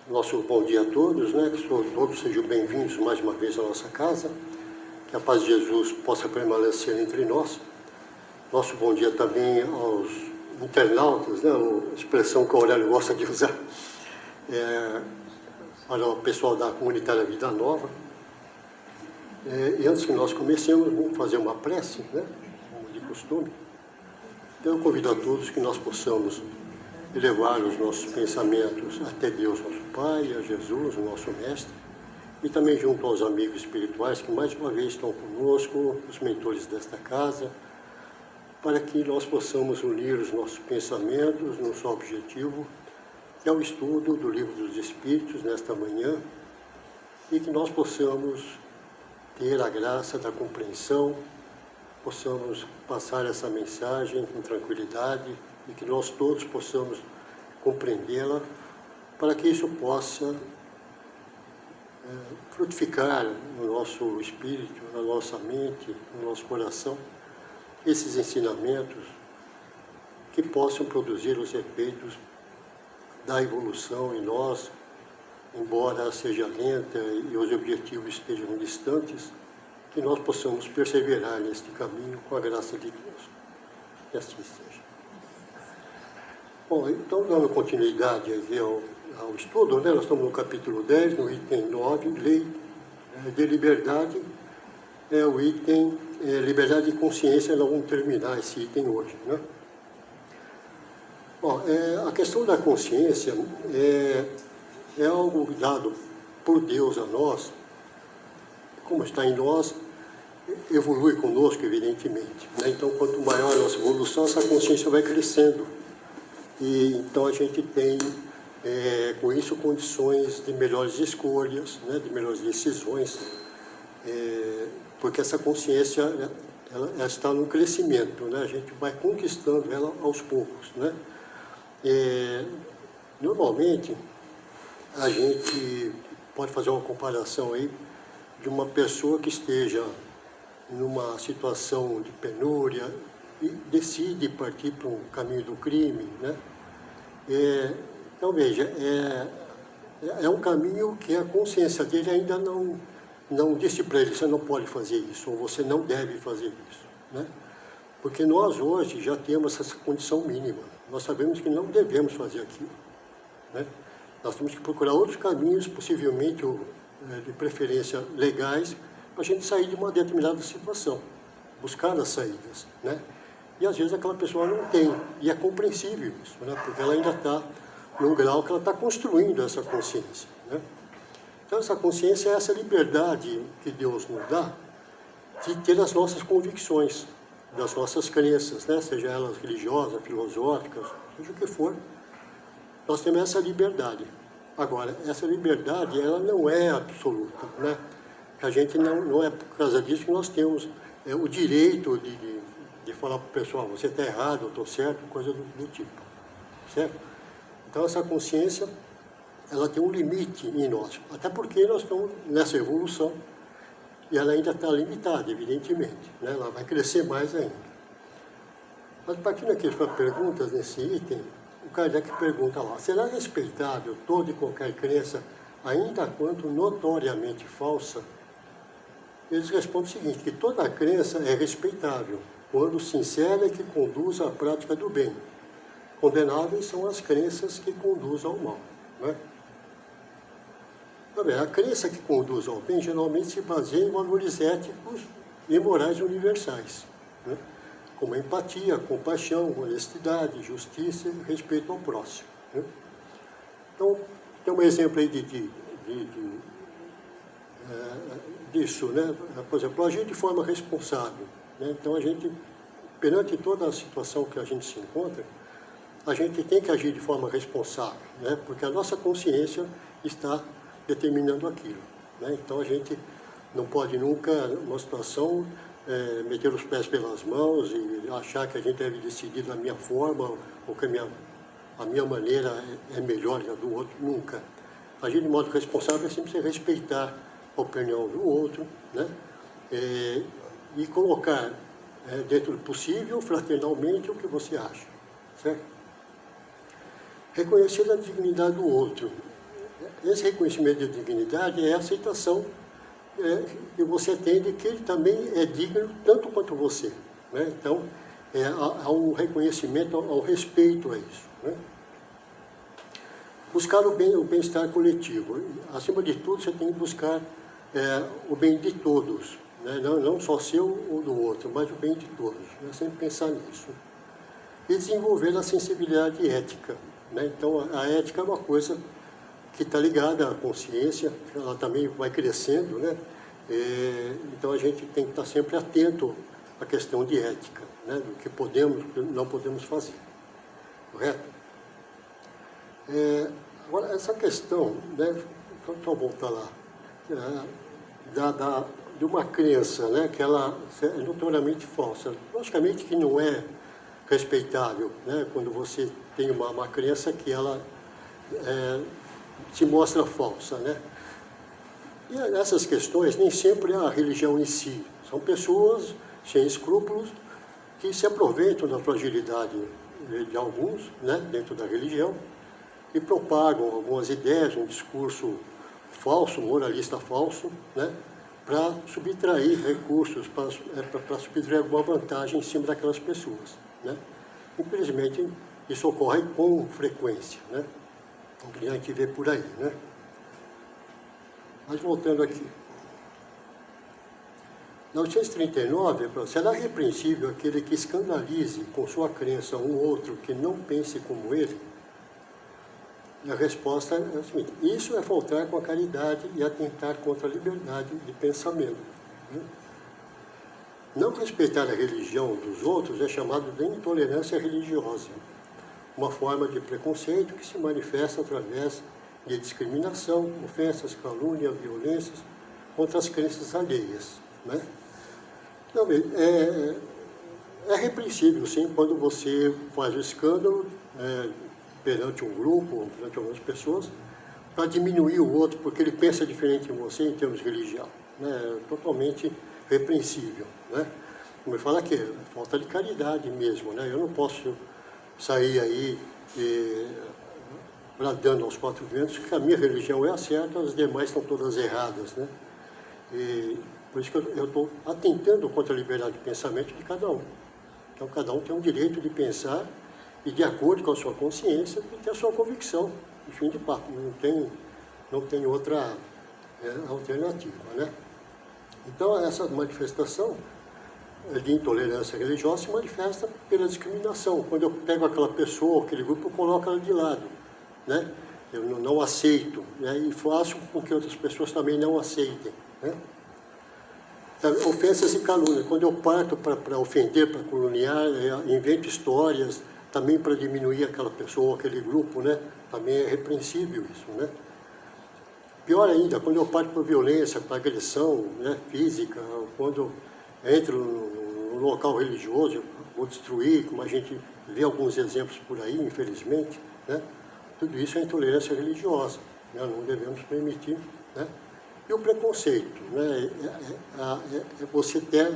Nosso bom dia a todos, né? Que todos sejam bem-vindos mais uma vez à nossa casa. Que a paz de Jesus possa permanecer entre nós. Nosso bom dia também aos internautas, né? A expressão que o Aurélio gosta de usar. Para o pessoal da Comunitária Vida Nova. E antes que nós comecemos, vamos fazer uma prece, né? Como de costume. Então eu convido a todos que nós possamos elevar os nossos pensamentos até Deus, nosso Pai, a Jesus, o nosso Mestre, e também junto aos amigos espirituais que mais uma vez estão conosco, os mentores desta casa, para que nós possamos unir os nossos pensamentos num só objetivo, que é o estudo do Livro dos Espíritos nesta manhã, e que nós possamos ter a graça da compreensão, possamos passar essa mensagem com tranquilidade e que nós todos possamos compreendê-la para que isso possa frutificar no nosso espírito, na nossa mente, no nosso coração, esses ensinamentos que possam produzir os efeitos da evolução em nós, embora seja lenta e os objetivos estejam distantes, que nós possamos perseverar neste caminho com a graça de Deus. Que assim seja. Bom, então, dando continuidade ao estudo, né? Nós estamos no capítulo 10, no item 9, Lei de Liberdade, o item Liberdade de Consciência. Nós vamos terminar esse item hoje, né? Bom, a questão da consciência é algo dado por Deus a nós. Como está em nós, evolui conosco, evidentemente, né? Então, quanto maior a nossa evolução, essa consciência vai crescendo. E então a gente tem, com isso, condições de melhores escolhas, né? De melhores decisões, porque essa consciência ela está no crescimento, né? A gente vai conquistando ela aos poucos, né? Normalmente, a gente pode fazer uma comparação aí de uma pessoa que esteja numa situação de penúria e decide partir para um caminho do crime, né? Então, veja, é um caminho que a consciência dele ainda não disse para ele: você não pode fazer isso, ou você não deve fazer isso, né? Porque nós hoje já temos essa condição mínima. Nós sabemos que não devemos fazer aquilo, né? Nós temos que procurar outros caminhos, possivelmente de preferência legais, para a gente sair de uma determinada situação, buscar as saídas, né? E às vezes aquela pessoa não tem, e é compreensível isso, né? Porque ela ainda está num grau que ela está construindo essa consciência, né? Então essa consciência é essa liberdade que Deus nos dá de ter as nossas convicções, das nossas crenças, né? Seja elas religiosas, filosóficas, seja o que for, nós temos essa liberdade. Agora, essa liberdade, ela não é absoluta, né? A gente não é por causa disso que nós temos o direito de falar para o pessoal: você está errado, eu estou certo, coisa do tipo, certo? Então, essa consciência, ela tem um limite em nós, até porque nós estamos nessa evolução e ela ainda está limitada, evidentemente, né? Ela vai crescer mais ainda. Mas, partindo aqui para perguntas nesse item, o Kardec pergunta lá: será respeitável toda e qualquer crença, ainda quanto notoriamente falsa? Eles respondem o seguinte: que toda crença é respeitável, quando sincera e que conduz à prática do bem. Condenáveis são as crenças que conduzem ao mal, né? A crença que conduz ao bem geralmente se baseia em valores éticos e morais universais, né? Como empatia, compaixão, honestidade, justiça e respeito ao próximo, né? Então, tem um exemplo aí disso, né? Por exemplo, agir de forma responsável, né? Então, a gente, perante toda a situação que a gente se encontra, a gente tem que agir de forma responsável, né? Porque a nossa consciência está determinando aquilo, né? Então, a gente não pode nunca, numa situação, meter os pés pelas mãos e achar que a gente deve decidir da minha forma ou que a minha maneira é melhor que a do outro. Nunca. Agir de modo responsável é sempre respeitar a opinião do outro, né? E colocar dentro do possível, fraternalmente, o que você acha, certo? Reconhecer a dignidade do outro esse reconhecimento de dignidade é a aceitação que você tem de que ele também é digno tanto quanto você. Né? Então, há um reconhecimento, ao respeito a isso. Né? Buscar o bem-estar coletivo. Acima de tudo, você tem que buscar o bem de todos. Né? Não só seu ou do outro, mas o bem de todos. Né? Sempre pensar nisso. E desenvolver a sensibilidade ética. Né? Então, a ética é uma coisa que está ligada à consciência, ela também vai crescendo, né? Então a gente tem que estar sempre atento à questão de ética, né? Do que podemos e não podemos fazer, correto? Agora, essa questão, né? Só voltar lá, de uma crença, né? Que ela é notoriamente falsa. Logicamente que não é respeitável, né? Quando você tem uma crença que ela se mostra falsa, né? E essas questões nem sempre é a religião em si. São pessoas sem escrúpulos que se aproveitam da fragilidade de alguns, né, dentro da religião, e propagam algumas ideias, um discurso falso, moralista falso, né, para subtrair recursos, para subtrair alguma vantagem em cima daquelas pessoas, né? Infelizmente, isso ocorre com frequência, né? O que a gente vê por aí, né? Mas voltando aqui. Na 839, será repreensível aquele que escandalize com sua crença um outro que não pense como ele? E a resposta é a seguinte: isso é faltar com a caridade e atentar contra a liberdade de pensamento. Né? Não respeitar a religião dos outros é chamado de intolerância religiosa, uma forma de preconceito que se manifesta através de discriminação, ofensas, calúnia, violências contra as crenças alheias. Né? Então, é repreensível, sim, quando você faz o escândalo perante um grupo, perante algumas pessoas, para diminuir o outro, porque ele pensa diferente de você em termos de religião. Né? É totalmente repreensível. Né? Como eu falo aqui, é falta de caridade mesmo. Né? Eu não posso sair aí bradando aos quatro ventos que a minha religião é a certa, as demais estão todas erradas. Né? E por isso que eu estou atentando contra a liberdade de pensamento de cada um. Então, cada um tem o direito de pensar e, de acordo com a sua consciência, e ter a sua convicção, de fim de papo. Não tem outra alternativa. Né? Então, essa manifestação de intolerância religiosa se manifesta pela discriminação. Quando eu pego aquela pessoa, aquele grupo, eu coloco ela de lado. Né? Eu não aceito, né? E faço com que outras pessoas também não aceitem. Né? Ofensas e calúnia. Quando eu parto para ofender, para caluniar, invento histórias, também para diminuir aquela pessoa, aquele grupo, né? Também é repreensível isso. Né? Pior ainda, quando eu parto para violência, para agressão, né, física, quando entro no local religioso, vou destruir, como a gente vê alguns exemplos por aí, infelizmente, né? Tudo isso é intolerância religiosa, né? Não devemos permitir. Né? E o preconceito, né? É você ter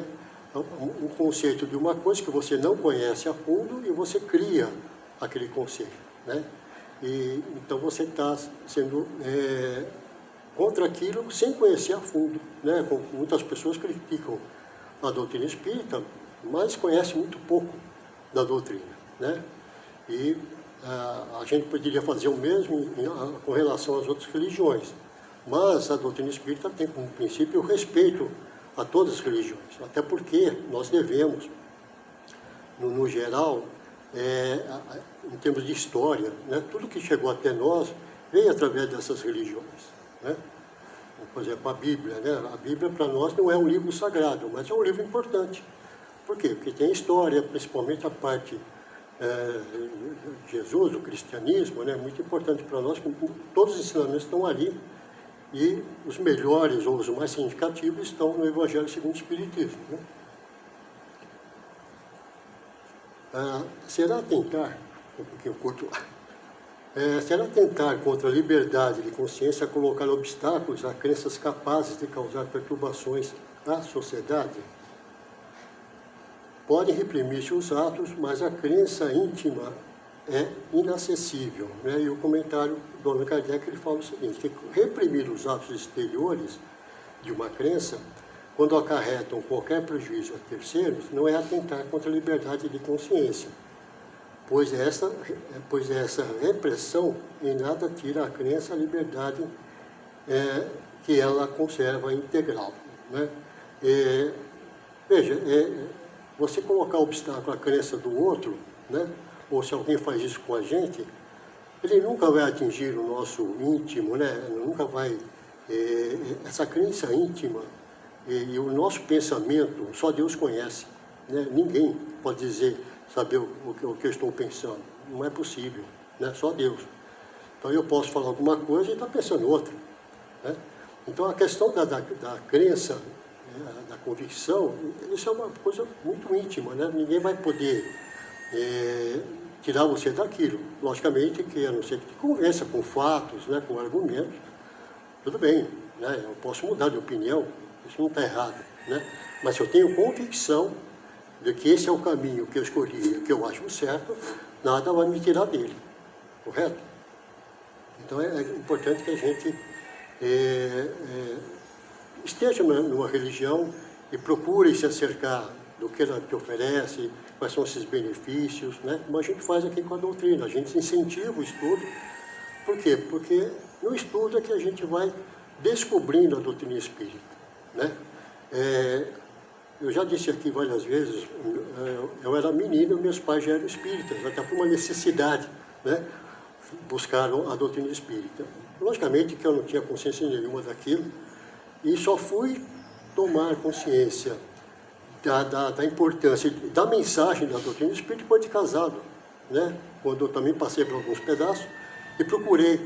um conceito de uma coisa que você não conhece a fundo e você cria aquele conceito. Né? E, então você está sendo contra aquilo sem conhecer a fundo. Né? Muitas pessoas criticam a doutrina espírita, mas conhecem muito pouco da doutrina. Né? E a gente poderia fazer o mesmo com relação às outras religiões, mas a doutrina espírita tem como princípio o respeito a todas as religiões, até porque nós devemos, no geral, em termos de história, né, tudo que chegou até nós veio através dessas religiões. Né? Por exemplo, a Bíblia. Né? A Bíblia para nós não é um livro sagrado, mas é um livro importante. Por quê? Porque tem história, principalmente a parte de Jesus, o cristianismo, né, muito importante para nós, todos os ensinamentos estão ali, e os melhores ou os mais significativos estão no Evangelho segundo o Espiritismo. Né? Será tentar, um pouquinho curto lá, será tentar contra a liberdade de consciência colocar obstáculos a crenças capazes de causar perturbações à sociedade? Podem reprimir-se os atos, mas a crença íntima é inacessível, né? E o comentário do Allan Kardec, ele fala o seguinte, que reprimir os atos exteriores de uma crença, quando acarretam qualquer prejuízo a terceiros, não é atentar contra a liberdade de consciência, pois essa repressão em nada tira a crença a liberdade que ela conserva integral, né? Veja, você colocar obstáculo à crença do outro, né? Ou se alguém faz isso com a gente, ele nunca vai atingir o nosso íntimo, né? Nunca vai... essa crença íntima e o nosso pensamento, só Deus conhece, né? Ninguém pode dizer, saber o que eu estou pensando. Não é possível, né? Só Deus. Então eu posso falar alguma coisa e estar pensando outra, né? Então a questão da crença, da convicção, isso é uma coisa muito íntima, né? Ninguém vai poder tirar você daquilo. Logicamente que, a não ser que conversa com fatos, né, com argumentos, tudo bem, né? Eu posso mudar de opinião, isso não está errado, né? Mas se eu tenho convicção de que esse é o caminho que eu escolhi, que eu acho certo, nada vai me tirar dele, correto? Então é importante que a gente esteja numa religião e procure se acercar do que ela te oferece, quais são esses benefícios, né? Como a gente faz aqui com a doutrina, a gente incentiva o estudo. Por quê? Porque no estudo é que a gente vai descobrindo a doutrina espírita, né? Eu já disse aqui várias vezes, eu era menino, meus pais já eram espíritas, até por uma necessidade, né? Buscaram a doutrina espírita. Logicamente que eu não tinha consciência nenhuma daquilo, e só fui tomar consciência da importância, da mensagem da doutrina espírita depois de casado, né? Quando eu também passei por alguns pedaços e procurei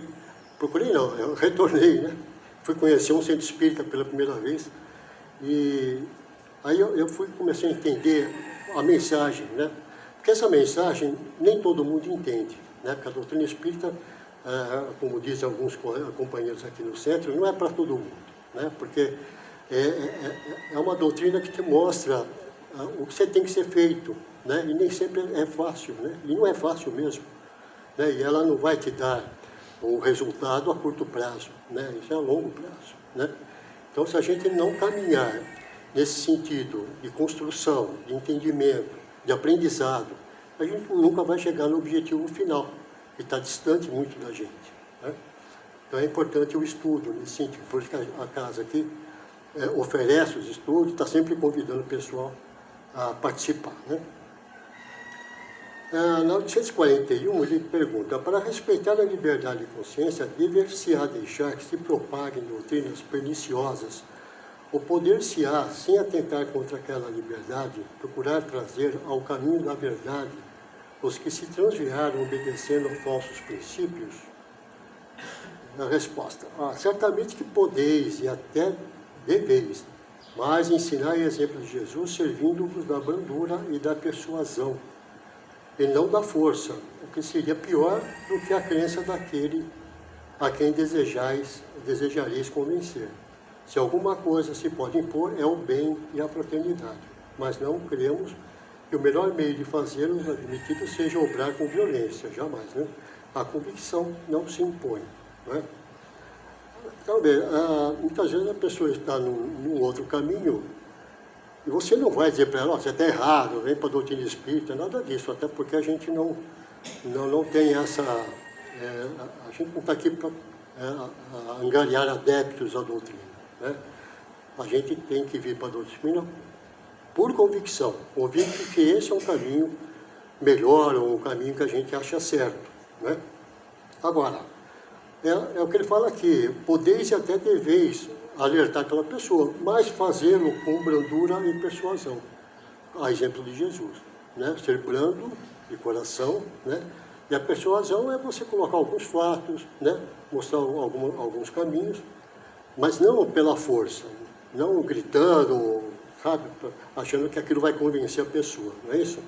não, eu retornei, né? Fui conhecer um centro espírita pela primeira vez e aí eu comecei a entender a mensagem, né? Porque essa mensagem nem todo mundo entende, né? Porque a doutrina espírita, como dizem alguns companheiros aqui no centro, não é para todo mundo, né? Porque é uma doutrina que te mostra o que você tem que ser feito, né? E nem sempre é fácil, né? E não é fácil mesmo, né? E ela não vai te dar um resultado a curto prazo, né? Isso é a longo prazo, né? Então, se a gente não caminhar nesse sentido de construção, de entendimento, de aprendizado, a gente nunca vai chegar no objetivo final, que está distante muito da gente, né? Então é importante o estudo nesse sentido, por isso que a casa aqui oferece os estudos, está sempre convidando o pessoal a participar, né? Na 841, ele pergunta, para respeitar a liberdade de consciência, dever-se-á deixar que se propaguem doutrinas perniciosas, ou poder-se-á, sem atentar contra aquela liberdade, procurar trazer ao caminho da verdade os que se transviaram obedecendo a falsos princípios? A resposta, certamente que podeis e até deveis, mas ensinai exemplo de Jesus, servindo-vos da brandura e da persuasão, e não da força, o que seria pior do que a crença daquele a quem desejareis convencer. Se alguma coisa se pode impor, é o bem e a fraternidade, mas não cremos que o melhor meio de fazê-los admitido seja obrar com violência, jamais, né? A convicção não se impõe, não é? Então, muitas vezes a pessoa está num outro caminho e você não vai dizer para ela, você está errado, vem para a doutrina espírita, nada disso, até porque a gente não tem essa... a gente não está aqui para angariar adeptos à doutrina, né? A gente tem que vir para a doutrina por convicção, convicto que esse é um caminho melhor, ou um caminho que a gente acha certo, né? Agora, é o que ele fala aqui, podeis e até deveis alertar aquela pessoa, mas fazê-lo com brandura e persuasão, a exemplo de Jesus, né? Ser brando de coração, né? E a persuasão é você colocar alguns fatos, né? Mostrar alguns caminhos, mas não pela força, não gritando, sabe? Achando que aquilo vai convencer a pessoa, não é isso?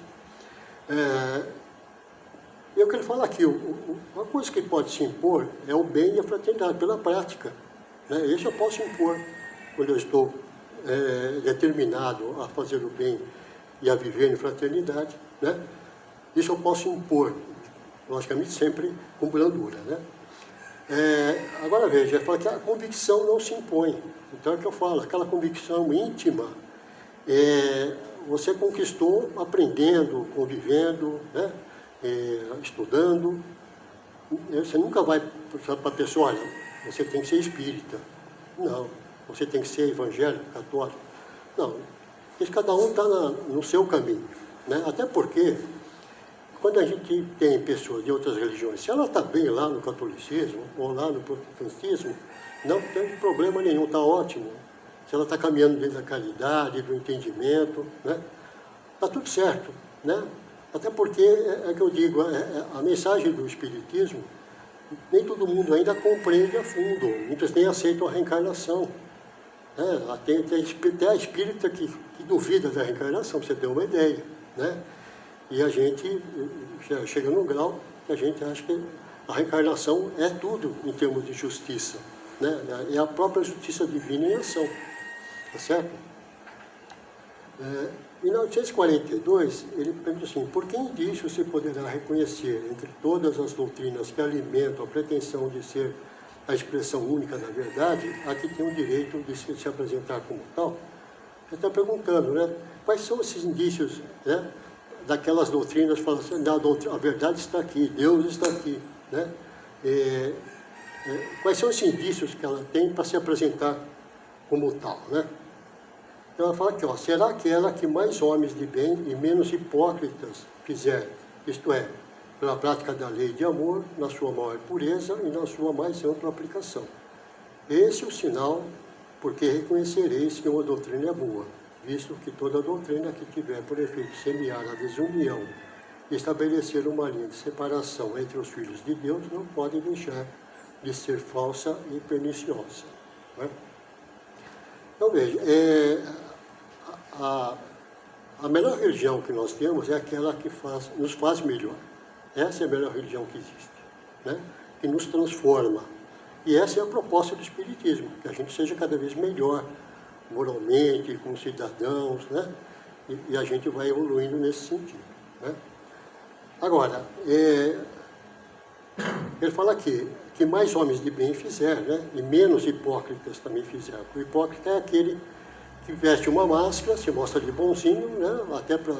E o que ele fala aqui, uma coisa que pode se impor é o bem e a fraternidade, pela prática, né? Isso eu posso impor quando eu estou determinado a fazer o bem e a viver em fraternidade, né? Isso eu posso impor logicamente sempre com brandura, né? Agora veja, ele fala que a convicção não se impõe. Então é o que eu falo, aquela convicção íntima, você conquistou aprendendo, convivendo, né? Estudando. Você nunca vai para a pessoa, olha, você tem que ser espírita. Não, você tem que ser evangélico, católico. Não, porque cada um está no seu caminho, né? Até porque, quando a gente tem pessoas de outras religiões, se ela está bem lá no catolicismo ou lá no protestantismo, não tem problema nenhum, está ótimo. Se ela está caminhando dentro da caridade, do entendimento, né? Está tudo certo, né? Até porque, é que eu digo, a mensagem do Espiritismo, nem todo mundo ainda compreende a fundo, muitos nem aceitam a reencarnação. Tem até a espírita que duvida da reencarnação, para você ter uma ideia, né? E a gente chega num grau que a gente acha que a reencarnação é tudo em termos de justiça, né? É a própria justiça divina em ação, tá certo? Em 1942, ele pergunta assim: por que indício se poderá reconhecer entre todas as doutrinas que alimentam a pretensão de ser a expressão única da verdade, a que tem o direito de se apresentar como tal? Você está perguntando, né? Quais são esses indícios, né, daquelas doutrinas que falam assim, a verdade está aqui, Deus está aqui, né? Quais são os indícios que ela tem para se apresentar como tal, né? Então ela fala aqui, ó, será aquela que mais homens de bem e menos hipócritas fizer, isto é, pela prática da lei de amor, na sua maior pureza e na sua mais ampla aplicação. Esse é o sinal, porque reconhecereis que uma doutrina é boa, visto que toda doutrina que tiver por efeito semear a desunião e estabelecer uma linha de separação entre os filhos de Deus, não pode deixar de ser falsa e perniciosa, né? Então veja, a melhor religião que nós temos é aquela que nos faz melhor. Essa é a melhor religião que existe, né? Que nos transforma. E essa é a proposta do Espiritismo, que a gente seja cada vez melhor, moralmente, como cidadãos, né? E a gente vai evoluindo nesse sentido, né? Agora, ele fala aqui que mais homens de bem fizer, né? E menos hipócritas também fizeram. O hipócrita é aquele que veste uma máscara, se mostra de bonzinho, né? Até para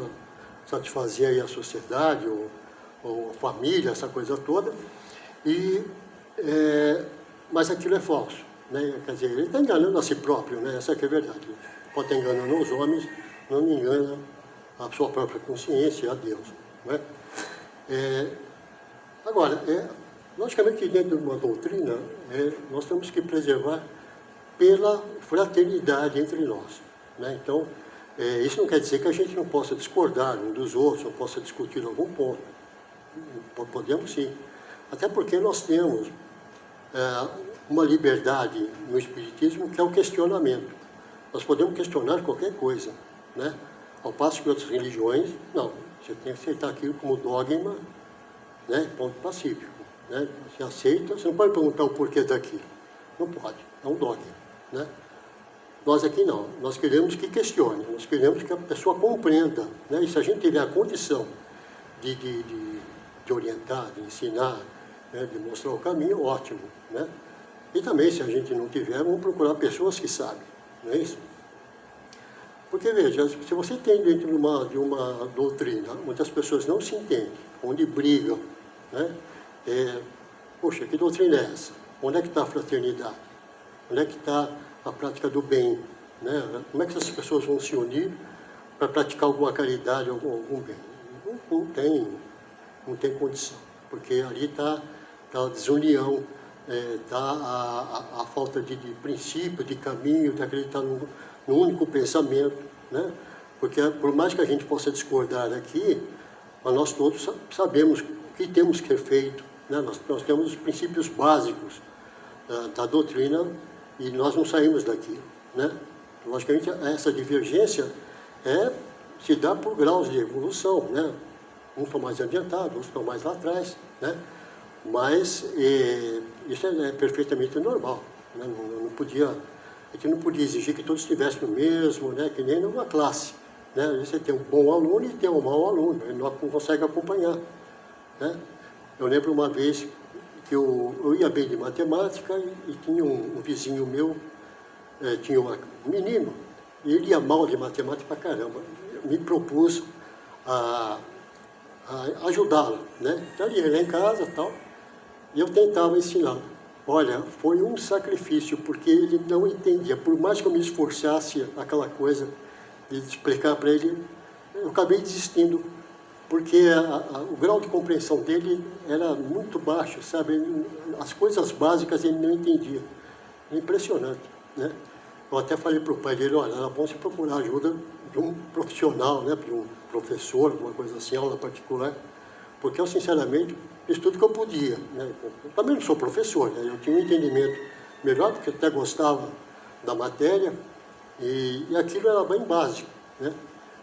satisfazer aí a sociedade ou a família, essa coisa toda, mas aquilo é falso, né? Quer dizer, ele está enganando a si próprio, né? Essa que é a verdade. Pode estar enganando os homens, não engana a sua própria consciência, a Deus, né? Agora, logicamente que dentro de uma doutrina, nós temos que preservar pela fraternidade entre nós, né? Então, isso não quer dizer que a gente não possa discordar um dos outros, não possa discutir algum ponto. Podemos sim. Até porque nós temos uma liberdade no Espiritismo que é o questionamento. Nós podemos questionar qualquer coisa, né? Ao passo que outras religiões, não. Você tem que aceitar aquilo como dogma, né? Ponto pacífico, né? Você aceita, você não pode perguntar o porquê daquilo. Não pode, é um dogma, né? Nós aqui não, nós queremos que questione, nós queremos que a pessoa compreenda, né? E se a gente tiver a condição de orientar, de ensinar, né? De mostrar o caminho, ótimo, né? E também, se a gente não tiver, vamos procurar pessoas que sabem, não é isso? Porque, veja, se você tem dentro de uma doutrina, muitas pessoas não se entendem, onde brigam, né? Poxa, que doutrina é essa? Onde é que está a fraternidade? Onde é que está a prática do bem, né? Como é que essas pessoas vão se unir para praticar alguma caridade, algum bem? Não tem condição, porque ali está a desunião, está a falta de princípio, de caminho, de acreditar no único pensamento, né? Porque por mais que a gente possa discordar aqui, nós todos sabemos o que temos que ser feito, né? Nós temos os princípios básicos da doutrina e nós não saímos daqui, né? Logicamente, essa divergência se dá por graus de evolução, né? Uns estão mais adiantados, outros estão mais lá atrás, né? Mas isso é perfeitamente normal, né? A gente não podia exigir que todos estivessem no mesmo, né? Que nem numa classe, né? Você tem um bom aluno e tem um mau aluno, ele não consegue acompanhar, né? Eu lembro uma vez que eu ia bem de matemática e tinha um vizinho meu, tinha um menino, e ele ia mal de matemática pra caramba. Me propus a, a ajudá-lo, né? Então ele ia lá em casa e tal, e eu tentava ensinar. Olha, foi um sacrifício, porque ele não entendia. Por mais que eu me esforçasse aquela coisa de explicar para ele, eu acabei desistindo, porque o grau de compreensão dele era muito baixo, sabe? As coisas básicas ele não entendia. É impressionante, né? Eu até falei para o pai dele, olha, era bom você procurar ajuda de um profissional, né? De um professor, alguma coisa assim, aula particular, porque eu, sinceramente, fiz tudo que eu podia, né? Eu também não sou professor, né? Eu tinha um entendimento melhor, porque eu até gostava da matéria, e aquilo era bem básico, né?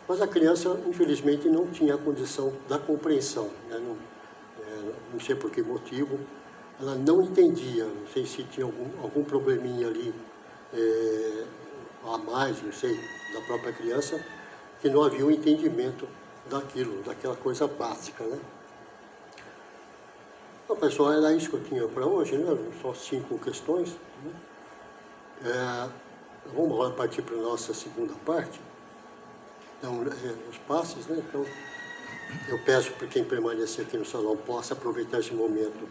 Mas a criança, infelizmente, não tinha a condição da compreensão, né? Não sei por que motivo, ela não entendia, não sei se tinha algum probleminha ali a mais, não sei, da própria criança, que não havia um entendimento daquilo, daquela coisa básica, né? Então, pessoal, era isso que eu tinha para hoje, né? Só 5 questões, né? Vamos agora partir para a nossa segunda parte, então, os passes, né? Então, eu peço para quem permanecer aqui no salão possa aproveitar esse momento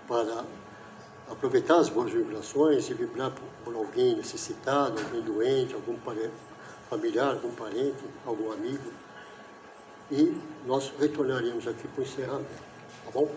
para aproveitar as boas vibrações e vibrar por alguém necessitado, alguém doente, algum familiar, algum parente, algum amigo. E nós retornaremos aqui para o encerramento, tá bom?